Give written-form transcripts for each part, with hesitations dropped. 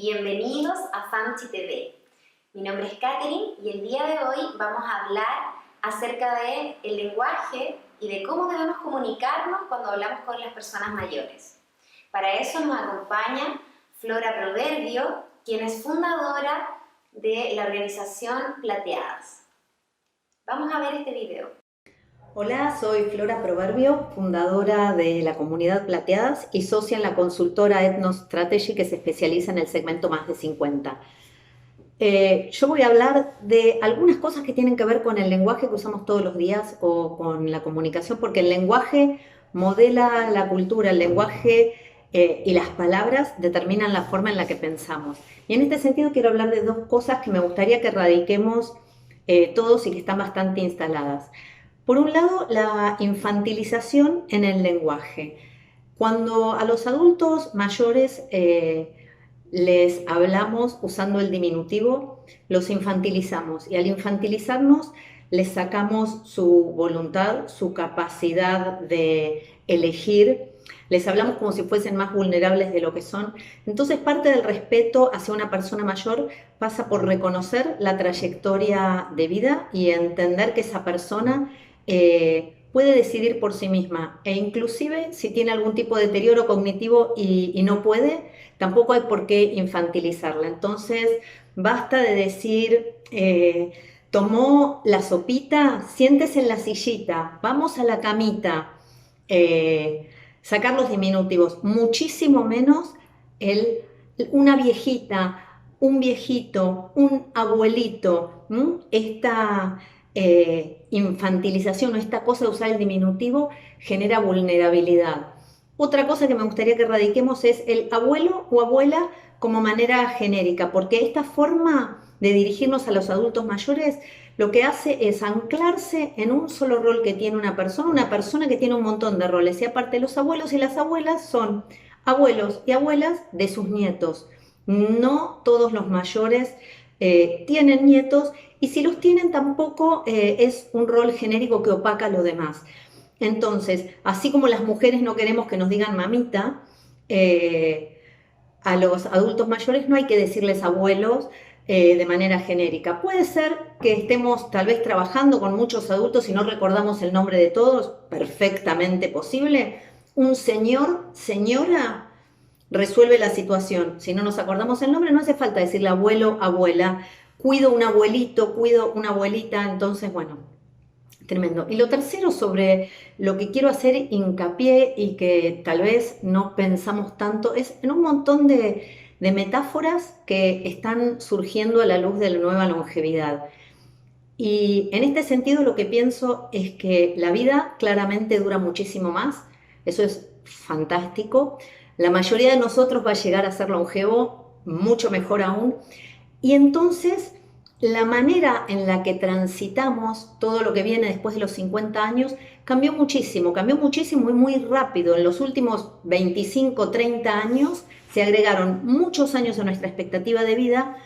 Bienvenidos a Famchi TV. Mi nombre es Katherine y el día de hoy vamos a hablar acerca del lenguaje y de cómo debemos comunicarnos cuando hablamos con las personas mayores. Para eso nos acompaña Flora Proverbio, quien es fundadora de la organización Plateadas. Vamos a ver este video. Hola, soy Flora Proverbio, fundadora de la comunidad Plateadas y socia en la consultora Ethnos Strategy que se especializa en el segmento más de 50. Yo voy a hablar de algunas cosas que tienen que ver con el lenguaje que usamos todos los días o con la comunicación, porque el lenguaje modela la cultura, el lenguaje y las palabras determinan la forma en la que pensamos. Y en este sentido quiero hablar de dos cosas que me gustaría que erradiquemos todos y que están bastante instaladas. Por un lado, la infantilización en el lenguaje. Cuando a los adultos mayores les hablamos usando el diminutivo, los infantilizamos y al infantilizarnos les sacamos su voluntad, su capacidad de elegir, les hablamos como si fuesen más vulnerables de lo que son. Entonces parte del respeto hacia una persona mayor pasa por reconocer la trayectoria de vida y entender que esa persona puede decidir por sí misma e inclusive si tiene algún tipo de deterioro cognitivo y no puede, tampoco hay por qué infantilizarla. Entonces basta de decir tomó la sopita, siéntese en la sillita, vamos a la camita, sacar los diminutivos, muchísimo menos una viejita, un viejito, un abuelito, esta infantilización o esta cosa de usar el diminutivo genera vulnerabilidad. Otra cosa que me gustaría que erradiquemos es el abuelo o abuela como manera genérica, porque esta forma de dirigirnos a los adultos mayores lo que hace es anclarse en un solo rol que tiene una persona que tiene un montón de roles, y aparte los abuelos y las abuelas son abuelos y abuelas de sus nietos. No todos los mayores tienen nietos, y si los tienen tampoco es un rol genérico que opaca a lo demás. Entonces, así como las mujeres no queremos que nos digan mamita, a los adultos mayores no hay que decirles abuelos de manera genérica. Puede ser que estemos tal vez trabajando con muchos adultos y no recordamos el nombre de todos, perfectamente posible. Un señor, señora, resuelve la situación. Si no nos acordamos el nombre, no hace falta decirle abuelo, abuela. Cuido un abuelito, cuido una abuelita, entonces, bueno, tremendo. Y lo tercero sobre lo que quiero hacer hincapié y que tal vez no pensamos tanto es en un montón de metáforas que están surgiendo a la luz de la nueva longevidad. Y en este sentido lo que pienso es que la vida claramente dura muchísimo más, eso es fantástico. La mayoría de nosotros va a llegar a ser longevo, mucho mejor aún. Y entonces la manera en la que transitamos todo lo que viene después de los 50 años cambió muchísimo y muy rápido. En los últimos 25, 30 años se agregaron muchos años a nuestra expectativa de vida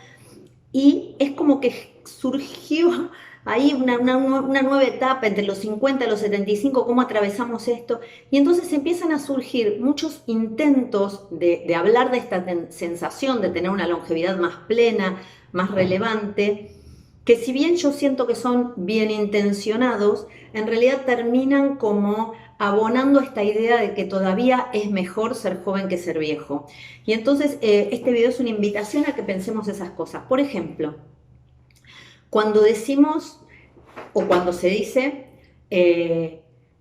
y es como que surgió ahí una nueva etapa entre los 50 y los 75, cómo atravesamos esto, y entonces empiezan a surgir muchos intentos de hablar de esta sensación de tener una longevidad más plena, más relevante, que si bien yo siento que son bien intencionados, en realidad terminan como abonando esta idea de que todavía es mejor ser joven que ser viejo. Y entonces este video es una invitación a que pensemos esas cosas. Por ejemplo, cuando decimos o cuando se dice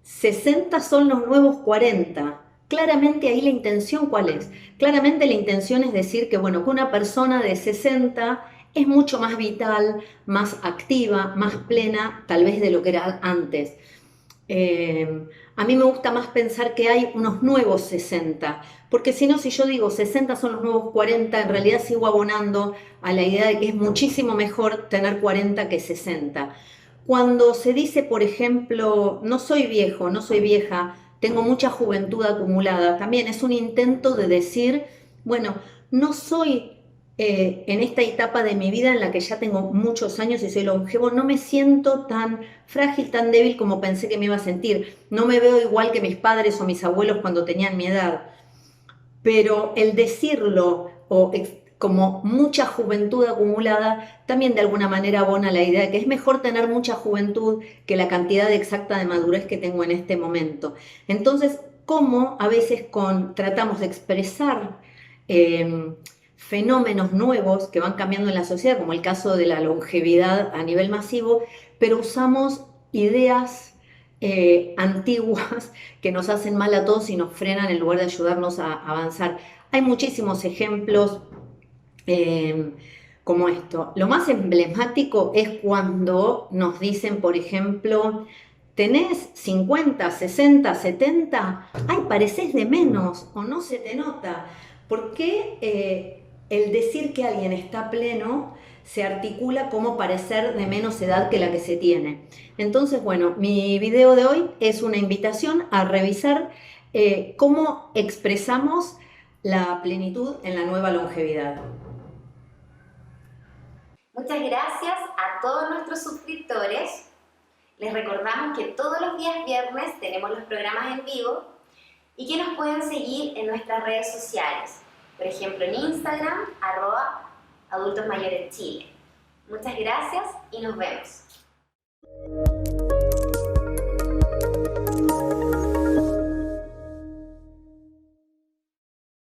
60 son los nuevos 40, claramente ahí la intención ¿cuál es? Claramente la intención es decir que, bueno, que una persona de 60 es mucho más vital, más activa, más plena, tal vez de lo que era antes. A mí me gusta más pensar que hay unos nuevos 60, porque si no, si yo digo 60 son los nuevos 40, en realidad sigo abonando a la idea de que es muchísimo mejor tener 40 que 60. Cuando se dice, por ejemplo, no soy viejo, no soy vieja, tengo mucha juventud acumulada, también es un intento de decir, bueno, no soy en esta etapa de mi vida en la que ya tengo muchos años y soy longevo, no me siento tan frágil, tan débil como pensé que me iba a sentir. No me veo igual que mis padres o mis abuelos cuando tenían mi edad. Pero el decirlo o como mucha juventud acumulada, también de alguna manera abona la idea de que es mejor tener mucha juventud que la cantidad exacta de madurez que tengo en este momento. Entonces, cómo a veces tratamos de expresar fenómenos nuevos que van cambiando en la sociedad, como el caso de la longevidad a nivel masivo, pero usamos ideas antiguas que nos hacen mal a todos y nos frenan en lugar de ayudarnos a avanzar. Hay muchísimos ejemplos como esto. Lo más emblemático es cuando nos dicen, por ejemplo, tenés 50, 60, 70, ay, parecés de menos o no se te nota. ¿Por qué el decir que alguien está pleno se articula como parecer de menos edad que la que se tiene? Entonces, bueno, mi video de hoy es una invitación a revisar cómo expresamos la plenitud en la nueva longevidad. Muchas gracias a todos nuestros suscriptores. Les recordamos que todos los días viernes tenemos los programas en vivo y que nos pueden seguir en nuestras redes sociales. Por ejemplo, en Instagram, @adultosmayoreschile. Muchas gracias y nos vemos.